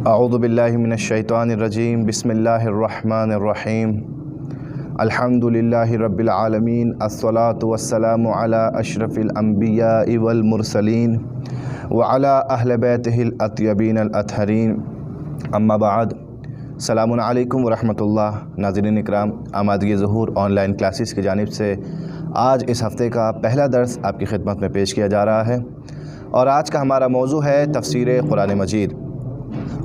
اعوذ باللہ من الشیطان الرجیم بسم اللہ الرحمن الرحیم الحمدللہ رب العالمین الصلاة والسلام علی اشرف الانبیاء والمرسلین وعلی اہل بیتہ الاطیبین الاطہرین اما بعد السلام علیکم ورحمۃ اللہ۔ ناظرین اکرام، آمادگی ظہور آن لائن کلاسز کی جانب سے آج اس ہفتے کا پہلا درس آپ کی خدمت میں پیش کیا جا رہا ہے، اور آج کا ہمارا موضوع ہے تفسیر قرآن مجید۔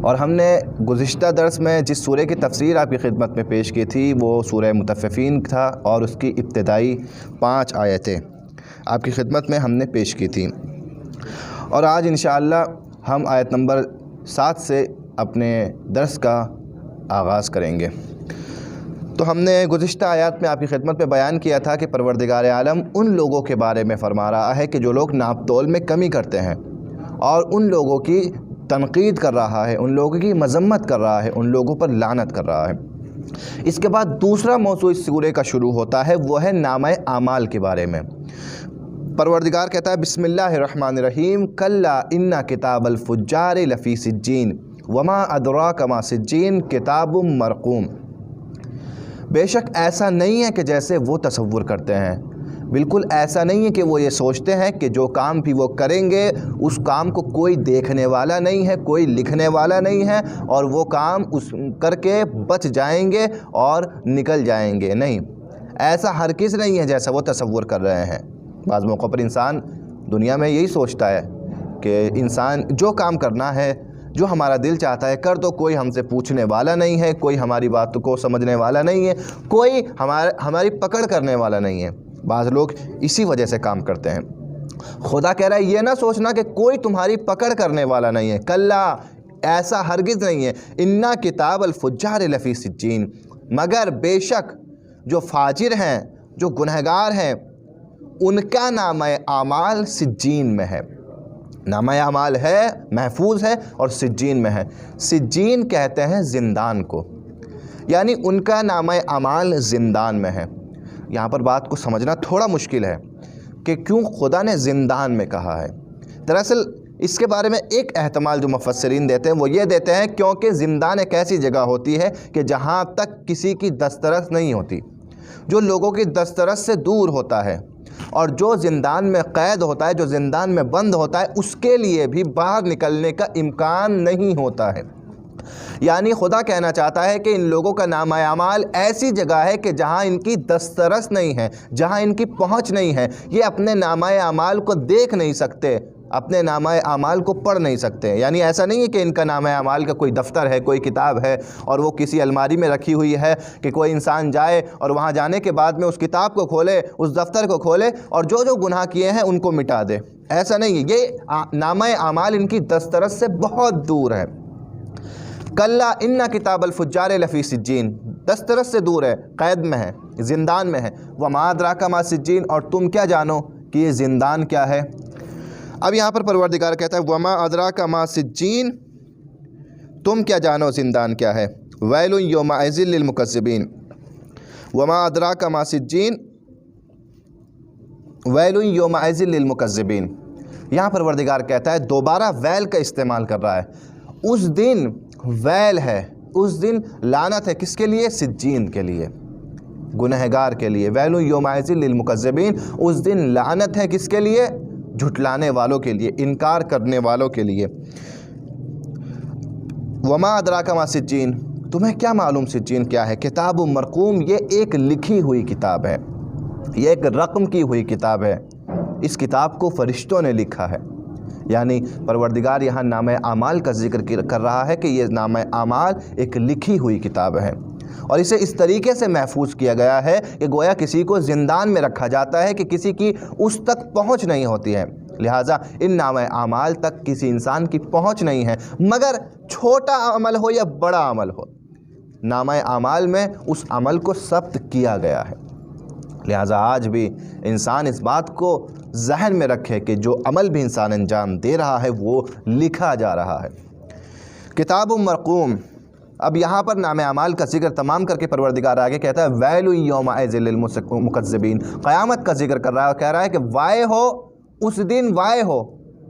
اور ہم نے گزشتہ درس میں جس سورہ کی تفسیر آپ کی خدمت میں پیش کی تھی وہ سورہ مطففین تھا، اور اس کی ابتدائی 5 آیتیں آپ کی خدمت میں ہم نے پیش کی تھیں، اور آج انشاءاللہ ہم آیت نمبر 7 سے اپنے درس کا آغاز کریں گے۔ تو ہم نے گزشتہ آیات میں آپ کی خدمت میں بیان کیا تھا کہ پروردگار عالم ان لوگوں کے بارے میں فرما رہا ہے کہ جو لوگ ناپ تول میں کمی کرتے ہیں، اور ان لوگوں کی تنقید کر رہا ہے، ان لوگوں کی مذمت کر رہا ہے، ان لوگوں پر لعنت کر رہا ہے۔ اس کے بعد دوسرا موضوع اس سورے کا شروع ہوتا ہے، وہ ہے نامہ اعمال کے بارے میں۔ پروردگار کہتا ہے بسم اللہ الرحمن الرحیم کلا ان کتاب الفجار لفی سجین وما ادراک ما سجین کتاب مرقوم۔ بے شک ایسا نہیں ہے کہ جیسے وہ تصور کرتے ہیں، بالکل ایسا نہیں ہے کہ وہ یہ سوچتے ہیں کہ جو کام بھی وہ کریں گے اس کام کو کوئی دیکھنے والا نہیں ہے، کوئی لکھنے والا نہیں ہے، اور وہ کام کر کے بچ جائیں گے اور نکل جائیں گے۔ نہیں، ایسا ہرگز نہیں ہے جیسا وہ تصور کر رہے ہیں۔ بعض موقع پر انسان دنیا میں یہی سوچتا ہے کہ انسان جو کام کرنا ہے، جو ہمارا دل چاہتا ہے کر دو، کوئی ہم سے پوچھنے والا نہیں ہے، کوئی ہماری بات کو سمجھنے والا نہیں ہے، کوئی ہماری پکڑ کرنے والا نہیں ہے۔ بعض لوگ اسی وجہ سے کام کرتے ہیں۔ خدا کہہ رہا ہے یہ نہ سوچنا کہ کوئی تمہاری پکڑ کرنے والا نہیں ہے، کلا ایسا ہرگز نہیں ہے۔ انا کتاب الفجار لفی سجین، مگر بے شک جو فاجر ہیں، جو گنہگار ہیں، ان کا نامہ اعمال سجین میں ہے۔ نامہ اعمال ہے، محفوظ ہے، اور سجین میں ہے۔ سجین کہتے ہیں زندان کو، یعنی ان کا نامہ اعمال زندان میں ہے۔ یہاں پر بات کو سمجھنا تھوڑا مشکل ہے کہ کیوں خدا نے زندان میں کہا ہے۔ دراصل اس کے بارے میں ایک احتمال جو مفسرین دیتے ہیں وہ یہ دیتے ہیں کیونکہ زندان ایک ایسی جگہ ہوتی ہے کہ جہاں تک کسی کی دسترس نہیں ہوتی، جو لوگوں کی دسترس سے دور ہوتا ہے، اور جو زندان میں قید ہوتا ہے، جو زندان میں بند ہوتا ہے، اس کے لیے بھی باہر نکلنے کا امکان نہیں ہوتا ہے۔ یعنی خدا کہنا چاہتا ہے کہ ان لوگوں کا نامہ اعمال ایسی جگہ ہے کہ جہاں ان کی دسترس نہیں ہے، جہاں ان کی پہنچ نہیں ہے، یہ اپنے نامہ اعمال کو دیکھ نہیں سکتے، اپنے نامہ اعمال کو پڑھ نہیں سکتے۔ یعنی ایسا نہیں ہے کہ ان کا نامہ اعمال کا کوئی دفتر ہے، کوئی کتاب ہے، اور وہ کسی الماری میں رکھی ہوئی ہے کہ کوئی انسان جائے اور وہاں جانے کے بعد میں اس کتاب کو کھولے، اس دفتر کو کھولے، اور جو جو گناہ کیے ہیں ان کو مٹا دے۔ ایسا نہیں ہے، یہ نامہ اعمال ان کی دسترس سے بہت دور ہے۔ کلا ان کتاب الفجار لفی سجین، دسترس سے دور ہے، قید میں ہے، زندان میں ہے۔ وما ادراک ما سجین، اور تم کیا جانو کہ یہ زندان کیا ہے۔ اب یہاں پر پروردگار کہتا ہے وما ادراک ما سجین، تم کیا جانو زندان کیا ہے۔ ویل یومئذ للمکذبین، وما ادراک ما سجین ویل یومئذ للمکذبین۔ یہاں پروردگار کہتا ہے، دوبارہ ویل کا استعمال کر رہا ہے۔ اس دن ویل ہے، اس دن لعنت ہے، کس کے لیے؟ سجین کے لیے، گنہگار کے لیے۔ ویل یومئذ للمکذبین، اس دن لعنت ہے کس کے لیے؟ جھٹلانے والوں کے لیے، انکار کرنے والوں کے لیے۔ وما ادراک ما سجین، تمہیں کیا معلوم سجین کیا ہے؟ کتاب مرقوم، یہ ایک لکھی ہوئی کتاب ہے، یہ ایک رقم کی ہوئی کتاب ہے۔ اس کتاب کو فرشتوں نے لکھا ہے۔ یعنی پروردگار یہاں نامہ اعمال کا ذکر کر رہا ہے کہ یہ نامہ اعمال ایک لکھی ہوئی کتاب ہے، اور اسے اس طریقے سے محفوظ کیا گیا ہے کہ گویا کسی کو زندان میں رکھا جاتا ہے کہ کسی کی اس تک پہنچ نہیں ہوتی ہے۔ لہٰذا ان نامہ اعمال تک کسی انسان کی پہنچ نہیں ہے، مگر چھوٹا عمل ہو یا بڑا عمل ہو، نامہ اعمال میں اس عمل کو ثبت کیا گیا ہے۔ لہٰذا آج بھی انسان اس بات کو ذہن میں رکھے کہ جو عمل بھی انسان انجام دے رہا ہے وہ لکھا جا رہا ہے۔ کتاب مرقوم، اب یہاں پر نامہ اعمال کا ذکر تمام کر کے پروردگار آگے کہتا ہے ویل یومئذ للمکذبین، قیامت کا ذکر کر رہا ہے، اور کہہ رہا ہے کہ وائے ہو اس دن، وائے ہو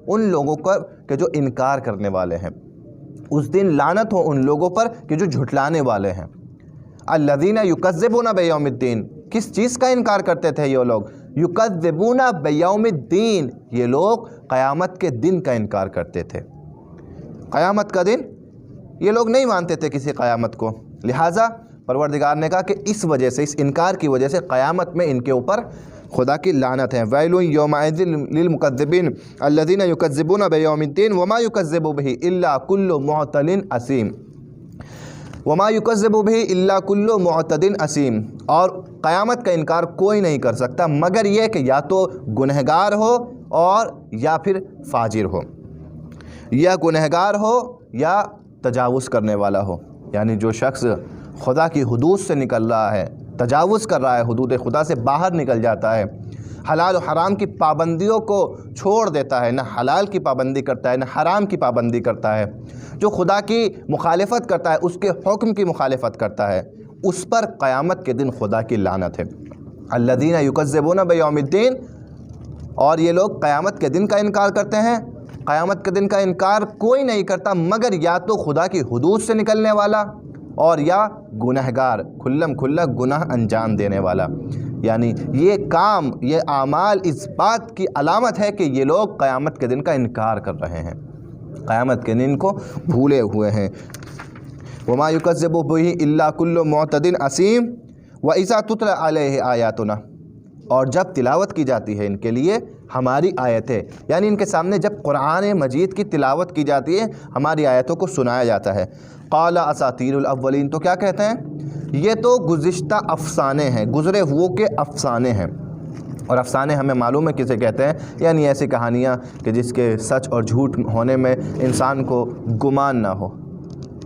ان لوگوں کا کہ جو انکار کرنے والے ہیں۔ اس دن لعنت ہو ان لوگوں پر کہ جو جھٹلانے والے ہیں۔ الذین یکذبون بیوم الدین، کس چیز کا انکار کرتے تھے یہ لوگ؟ یکذبون بیوم الدین، یہ لوگ قیامت کے دن کا انکار کرتے تھے۔ قیامت کا دن یہ لوگ نہیں مانتے تھے کسی قیامت کو، لہٰذا پروردگار نے کہا کہ اس وجہ سے، اس انکار کی وجہ سے قیامت میں ان کے اوپر خدا کی لعنت ہے۔ ویل یومئذ للمکذبین الذین یکذبون بیوم الدین وما یکذب بہ الا کل معتد اثیم، وما یکذب بہ الا کل معتد اثیم، اور قیامت کا انکار کوئی نہیں کر سکتا مگر یہ کہ یا تو گنہگار ہو اور یا پھر فاجر ہو، یا گنہگار ہو یا تجاوز کرنے والا ہو، یعنی جو شخص خدا کی حدود سے نکل رہا ہے، تجاوز کر رہا ہے، حدود خدا سے باہر نکل جاتا ہے، حلال و حرام کی پابندیوں کو چھوڑ دیتا ہے، نہ حلال کی پابندی کرتا ہے نہ حرام کی پابندی کرتا ہے، جو خدا کی مخالفت کرتا ہے، اس کے حکم کی مخالفت کرتا ہے، اس پر قیامت کے دن خدا کی لعنت ہے۔ الذین یکذبون بیوم الدین، اور یہ لوگ قیامت کے دن کا انکار کرتے ہیں۔ قیامت کے دن کا انکار کوئی نہیں کرتا مگر یا تو خدا کی حدود سے نکلنے والا اور یا گنہگار، کھلم کھلا گناہ انجام دینے والا، یعنی یہ کام، یہ اعمال اس بات کی علامت ہے کہ یہ لوگ قیامت کے دن کا انکار کر رہے ہیں، قیامت کے دن کو بھولے ہوئے ہیں۔ وما یکذب بہ الا کل معتد اثیم واذا تتلی علیہ آیاتنا، اور جب تلاوت کی جاتی ہے ان کے لیے ہماری آیتیں، یعنی ان کے سامنے جب قرآن مجید کی تلاوت کی جاتی ہے، ہماری آیتوں کو سنایا جاتا ہے، قال اساطیر الاولین، تو کیا کہتے ہیں؟ یہ تو گزشتہ افسانے ہیں، گزرے ہوئے کے افسانے ہیں، اور افسانے ہمیں معلوم ہے کسے کہتے ہیں، یعنی ایسی کہانیاں کہ جس کے سچ اور جھوٹ ہونے میں انسان کو گمان نہ ہو۔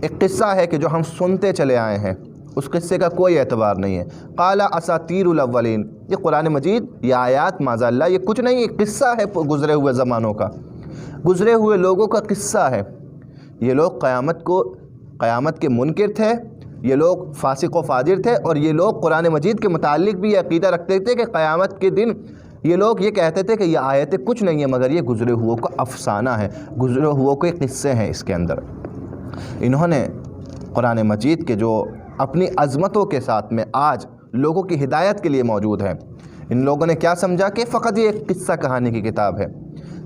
ایک قصہ ہے کہ جو ہم سنتے چلے آئے ہیں، اس قصے کا کوئی اعتبار نہیں ہے۔ قال اساطیر الاولین، یہ قرآن مجید، یہ آیات معاذ اللہ یہ کچھ نہیں، یہ قصہ ہے گزرے ہوئے زمانوں کا، گزرے ہوئے لوگوں کا قصہ ہے۔ یہ لوگ قیامت کے منکر تھے، یہ لوگ فاسق و فاجر تھے، اور یہ لوگ قرآن مجید کے متعلق بھی یہ عقیدہ رکھتے تھے کہ قیامت کے دن یہ لوگ یہ کہتے تھے کہ یہ آیتیں کچھ نہیں ہیں مگر یہ گزرے ہوئے کا افسانہ ہے، گزرے ہوئے کے قصے ہیں اس کے اندر۔ انہوں نے قرآن مجید کے جو اپنی عظمتوں کے ساتھ میں آج لوگوں کی ہدایت کے لیے موجود ہے، ان لوگوں نے کیا سمجھا کہ فقط یہ ایک قصہ کہانی کی کتاب ہے۔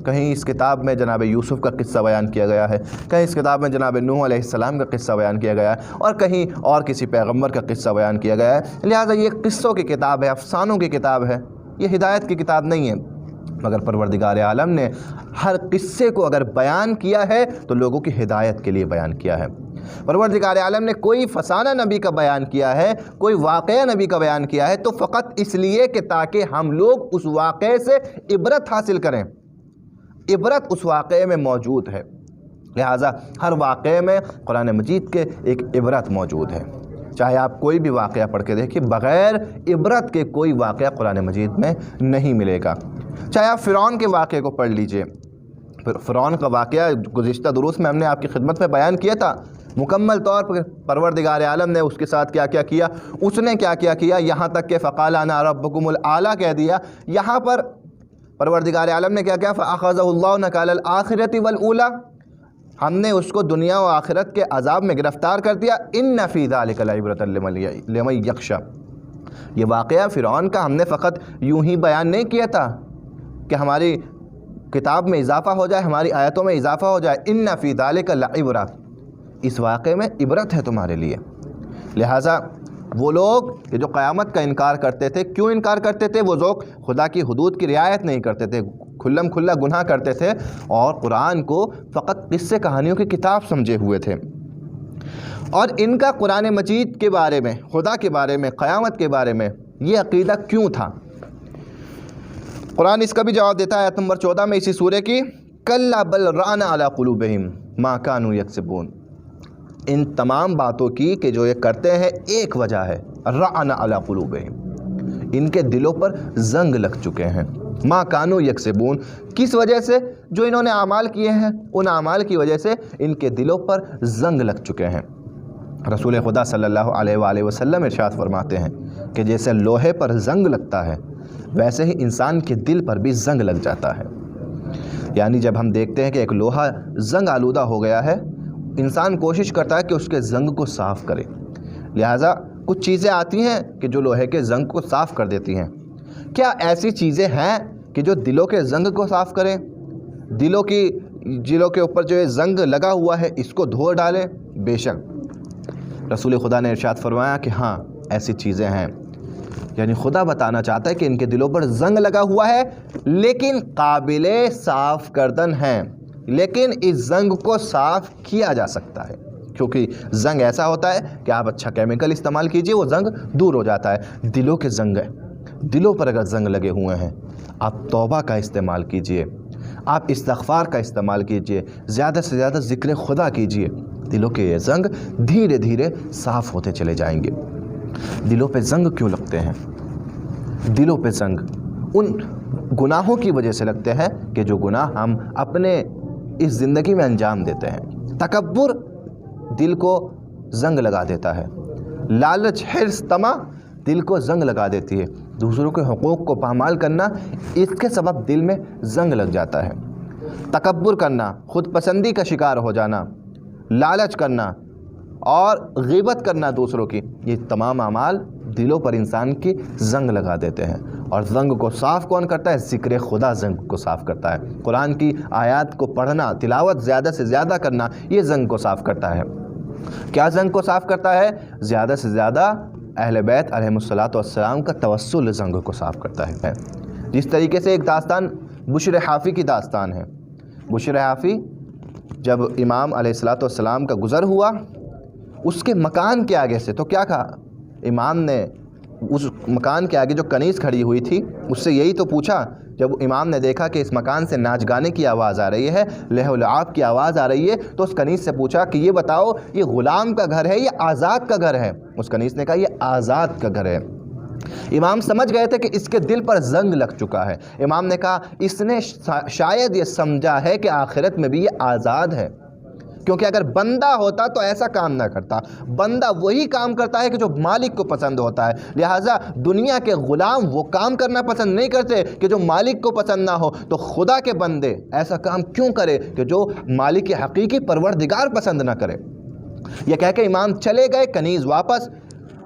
کہیں اس کتاب میں جناب یوسف کا قصہ بیان کیا گیا ہے، کہیں اس کتاب میں جناب نوح علیہ السلام کا قصہ بیان کیا گیا ہے، اور کہیں اور کسی پیغمبر کا قصہ بیان کیا گیا ہے، لہٰذا یہ قصوں کی کتاب ہے، افسانوں کی کتاب ہے، یہ ہدایت کی کتاب نہیں ہے۔ مگر پروردگار عالم نے ہر قصے کو اگر بیان کیا ہے تو لوگوں کی ہدایت کے لیے بیان کیا ہے۔ پروردگار عالم نے کوئی فسانہ نبی کا بیان کیا ہے، کوئی واقعہ نبی کا بیان کیا ہے تو فقط اس لیے کہ تاکہ ہم لوگ اس واقعے سے عبرت حاصل کریں، عبرت اس واقعے میں موجود ہے، لہٰذا ہر واقعے میں قرآن مجید کے ایک عبرت موجود ہے۔ چاہے آپ کوئی بھی واقعہ پڑھ کے دیکھیں، بغیر عبرت کے کوئی واقعہ قرآن مجید میں نہیں ملے گا۔ چاہے آپ فرعون کے واقعے کو پڑھ لیجئے، فرعون کا واقعہ گزشتہ دروس میں ہم نے آپ کی خدمت میں بیان کیا تھا، مکمل طور پر پروردگار عالم نے اس کے ساتھ کیا کیا کیا، اس نے کیا کیا کیا، یہاں تک کہ فقال انا ربکم الاعلیٰ کہہ دیا۔ یہاں پر پروردگار عالم نے کیا کیا، فاخذہ اللہ نکال الآخرۃ والاولیٰ، ہم نے اس کو دنیا و آخرت کے عذاب میں گرفتار کر دیا۔ ان فی ذلک لعبرۃ لمن یخشی، یہ واقعہ فرعون کا ہم نے فقط یوں ہی بیان نہیں کیا تھا کہ ہماری کتاب میں اضافہ ہو جائے، ہماری آیتوں میں اضافہ ہو جائے، ان فی ذلک لعبرۃ، اس واقعے میں عبرت ہے تمہارے لیے۔ لہٰذا وہ لوگ کہ جو قیامت کا انکار کرتے تھے، کیوں انکار کرتے تھے؟ وہ لوگ خدا کی حدود کی رعایت نہیں کرتے تھے، کھلم کھلا گناہ کرتے تھے، اور قرآن کو فقط قصے کہانیوں کی کتاب سمجھے ہوئے تھے۔ اور ان کا قرآن مجید کے بارے میں، خدا کے بارے میں، قیامت کے بارے میں یہ عقیدہ کیوں تھا؟ قرآن اس کا بھی جواب دیتا ہے آیت نمبر 14 میں اسی سورہ کی، کلا بل ران علی قلوبہم ما کانوا یکسبون، ان تمام باتوں کی کہ جو یہ کرتے ہیں ایک وجہ ہے، ران علی قلوبہم، ان کے دلوں پر زنگ لگ چکے ہیں، ما کانوا یکسبون، کس وجہ سے؟ جو انہوں نے اعمال کیے ہیں ان اعمال کی وجہ سے ان کے دلوں پر زنگ لگ چکے ہیں۔ رسول خدا صلی اللہ علیہ وآلہ وسلم ارشاد فرماتے ہیں کہ جیسے لوہے پر زنگ لگتا ہے ویسے ہی انسان کے دل پر بھی زنگ لگ جاتا ہے، یعنی جب ہم دیکھتے ہیں کہ ایک لوہا زنگ آلودہ ہو گیا ہے، انسان کوشش کرتا ہے کہ اس کے زنگ کو صاف کرے، لہٰذا کچھ چیزیں آتی ہیں کہ جو لوہے کے زنگ کو صاف کر دیتی ہیں۔ کیا ایسی چیزیں ہیں کہ جو دلوں کے زنگ کو صاف کریں؟ دلوں کے اوپر جو زنگ لگا ہوا ہے اس کو دھو ڈالیں؟ بے شک رسول خدا نے ارشاد فرمایا کہ ہاں ایسی چیزیں ہیں، یعنی خدا بتانا چاہتا ہے کہ ان کے دلوں پر زنگ لگا ہوا ہے لیکن قابل صاف کردن ہیں، لیکن اس زنگ کو صاف کیا جا سکتا ہے، کیونکہ زنگ ایسا ہوتا ہے کہ آپ اچھا کیمیکل استعمال کیجئے وہ زنگ دور ہو جاتا ہے۔ دلوں کے زنگ ہے، دلوں پر اگر زنگ لگے ہوئے ہیں، آپ توبہ کا استعمال کیجئے، آپ استغفار کا استعمال کیجئے، زیادہ سے زیادہ ذکر خدا کیجئے، دلوں کے یہ زنگ دھیرے دھیرے صاف ہوتے چلے جائیں گے۔ دلوں پہ زنگ کیوں لگتے ہیں؟ دلوں پہ زنگ ان گناہوں کی وجہ سے لگتے ہیں کہ جو گناہ ہم اپنے اس زندگی میں انجام دیتے ہیں۔ تکبر دل کو زنگ لگا دیتا ہے، لالچ، حرص، طمع دل کو زنگ لگا دیتی ہے، دوسروں کے حقوق کو پامال کرنا اس کے سبب دل میں زنگ لگ جاتا ہے۔ تکبر کرنا، خود پسندی کا شکار ہو جانا، لالچ کرنا اور غیبت کرنا دوسروں کی، یہ تمام اعمال دلوں پر انسان کی زنگ لگا دیتے ہیں۔ اور زنگ کو صاف کون کرتا ہے؟ ذکر خدا زنگ کو صاف کرتا ہے۔ قرآن کی آیات کو پڑھنا، تلاوت زیادہ سے زیادہ کرنا، یہ زنگ کو صاف کرتا ہے۔ کیا زنگ کو صاف کرتا ہے؟ زیادہ سے زیادہ اہل بیت علیہم الصلاۃ والسلام کا توسل زنگ کو صاف کرتا ہے۔ جس طریقے سے ایک داستان بشر حافی کی داستان ہے۔ بشر حافی جب امام علیہ الصلاۃ والسلام کا گزر ہوا اس کے مکان کے آگے سے، تو کیا کہا امام نے؟ اس مکان کے آگے جو کنیز کھڑی ہوئی تھی اس سے یہی تو پوچھا، جب امام نے دیکھا کہ اس مکان سے ناچ گانے کی آواز آ رہی ہے، لہو و لعاب کی آواز آ رہی ہے، تو اس کنیز سے پوچھا کہ یہ بتاؤ یہ غلام کا گھر ہے یا آزاد کا گھر ہے؟ اس کنیز نے کہا یہ آزاد کا گھر ہے۔ امام سمجھ گئے تھے کہ اس کے دل پر زنگ لگ چکا ہے۔ امام نے کہا اس نے شاید یہ سمجھا ہے کہ آخرت میں بھی یہ آزاد ہے، کیونکہ اگر بندہ ہوتا تو ایسا کام نہ کرتا۔ بندہ وہی کام کرتا ہے کہ جو مالک کو پسند ہوتا ہے، لہٰذا دنیا کے غلام وہ کام کرنا پسند نہیں کرتے کہ جو مالک کو پسند نہ ہو، تو خدا کے بندے ایسا کام کیوں کرے کہ جو مالک کے حقیقی پروردگار پسند نہ کرے؟ یہ کہہ کے امام چلے گئے، کنیز واپس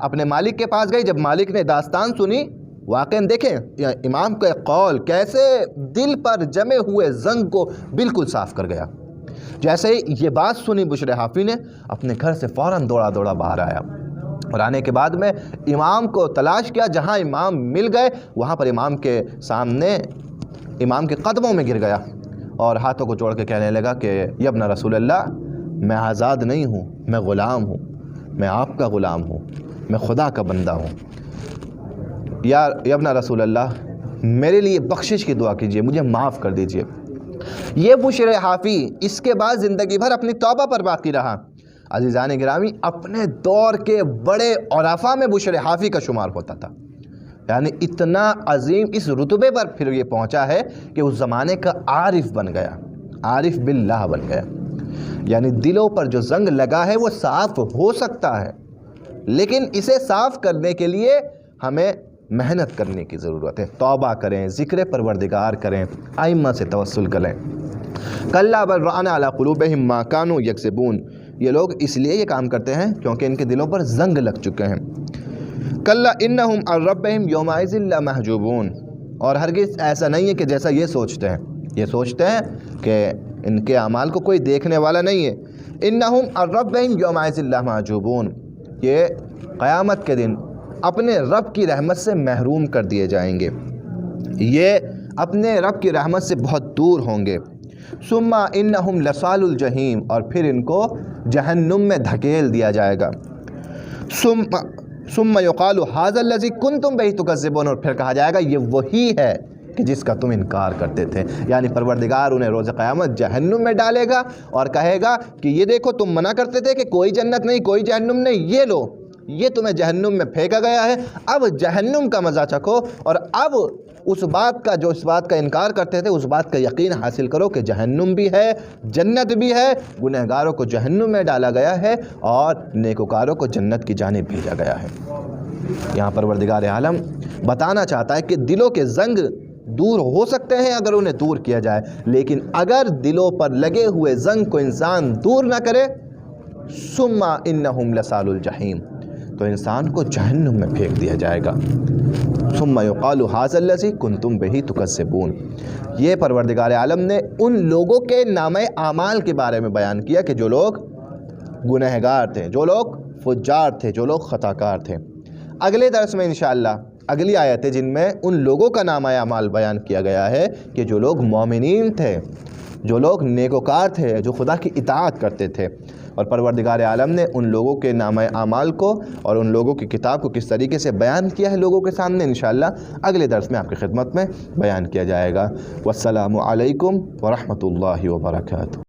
اپنے مالک کے پاس گئی۔ جب مالک نے داستان سنی، واقعاً دیکھیں امام کا قول کیسے دل پر جمے ہوئے زنگ کو بالکل صاف کر گیا۔ جیسے ہی یہ بات سنی بشر حافی نے اپنے گھر سے فوراً دوڑا دوڑا باہر آیا، اور آنے کے بعد میں امام کو تلاش کیا۔ جہاں امام مل گئے وہاں پر امام کے سامنے امام کے قدموں میں گر گیا اور ہاتھوں کو جوڑ کے کہنے لگا کہ یا ابن رسول اللہ، میں آزاد نہیں ہوں، میں غلام ہوں، میں آپ کا غلام ہوں، میں خدا کا بندہ ہوں۔ یا ابن رسول اللہ، میرے لیے بخشش کی دعا کیجئے، مجھے معاف کر دیجئے۔ یہ بشر حافی اس کے بعد زندگی بھر اپنی توبہ پر باقی رہا۔ عزیزان گرامی، اپنے دور کے بڑے عرفاء میں بشر حافی کا شمار ہوتا تھا، یعنی اتنا عظیم اس رتبے پر پھر یہ پہنچا ہے کہ اس زمانے کا عارف بن گیا، عارف باللہ بن گیا۔ یعنی دلوں پر جو زنگ لگا ہے وہ صاف ہو سکتا ہے، لیکن اسے صاف کرنے کے لیے ہمیں محنت کرنے کی ضرورت ہے۔ توبہ کریں، ذکر پروردگار کریں، ائمہ سے توسل کریں۔ کلا بل ران علی قلوبہم ما کانوا یکسبون، یہ لوگ اس لیے یہ کام کرتے ہیں کیونکہ ان کے دلوں پر زنگ لگ چکے ہیں۔ کلا انہم عن ربہم یومئذ لمحجوبون، اور ہرگز ایسا نہیں ہے کہ جیسا یہ سوچتے ہیں، یہ سوچتے ہیں کہ ان کے اعمال کو کوئی دیکھنے والا نہیں ہے۔ انہم عن ربہم یومئذ لمحجوبون، یہ قیامت کے دن اپنے رب کی رحمت سے محروم کر دیے جائیں گے، یہ اپنے رب کی رحمت سے بہت دور ہوں گے۔ ثم انہم لصال الجحیم، اور پھر ان کو جہنم میں دھکیل دیا جائے گا۔ ثم یقال ھذا الذی کنتم بہ تکذبون، اور پھر کہا جائے گا یہ وہی ہے کہ جس کا تم انکار کرتے تھے۔ یعنی پروردگار انہیں روز قیامت جہنم میں ڈالے گا اور کہے گا کہ یہ دیکھو تم منع کرتے تھے کہ کوئی جنت نہیں، کوئی جہنم نہیں، یہ لو، یہ تمہیں جہنم میں پھینکا گیا ہے، اب جہنم کا مزہ چکھو، اور اب اس بات کا جو اس بات کا انکار کرتے تھے اس بات کا یقین حاصل کرو کہ جہنم بھی ہے، جنت بھی ہے، گنہگاروں کو جہنم میں ڈالا گیا ہے اور نیکوکاروں کو جنت کی جانب بھیجا گیا ہے۔ یہاں پروردگار عالم بتانا چاہتا ہے کہ دلوں کے زنگ دور ہو سکتے ہیں اگر انہیں دور کیا جائے، لیکن اگر دلوں پر لگے ہوئے زنگ کو انسان دور نہ کرے ثم انہم لصال الجحیم، تو انسان کو جہنم میں پھینک دیا جائے گا۔ ثم یقال ھذا الذی کنتم بہ تکذبون، یہ پروردگار عالم نے ان لوگوں کے نامہ اعمال کے بارے میں بیان کیا کہ جو لوگ گنہگار تھے، جو لوگ فجار تھے، جو لوگ خطاکار تھے۔ اگلے درس میں انشاءاللہ اگلی آیتیں جن میں ان لوگوں کا نامہ اعمال بیان کیا گیا ہے کہ جو لوگ مومنین تھے، جو لوگ نیکوکار تھے، جو خدا کی اطاعت کرتے تھے، اور پروردگار عالم نے ان لوگوں کے نامہ اعمال کو اور ان لوگوں کی کتاب کو کس طریقے سے بیان کیا ہے لوگوں کے سامنے، انشاءاللہ اگلے درس میں آپ کی خدمت میں بیان کیا جائے گا۔ والسلام علیکم ورحمۃ اللہ وبرکاتہ۔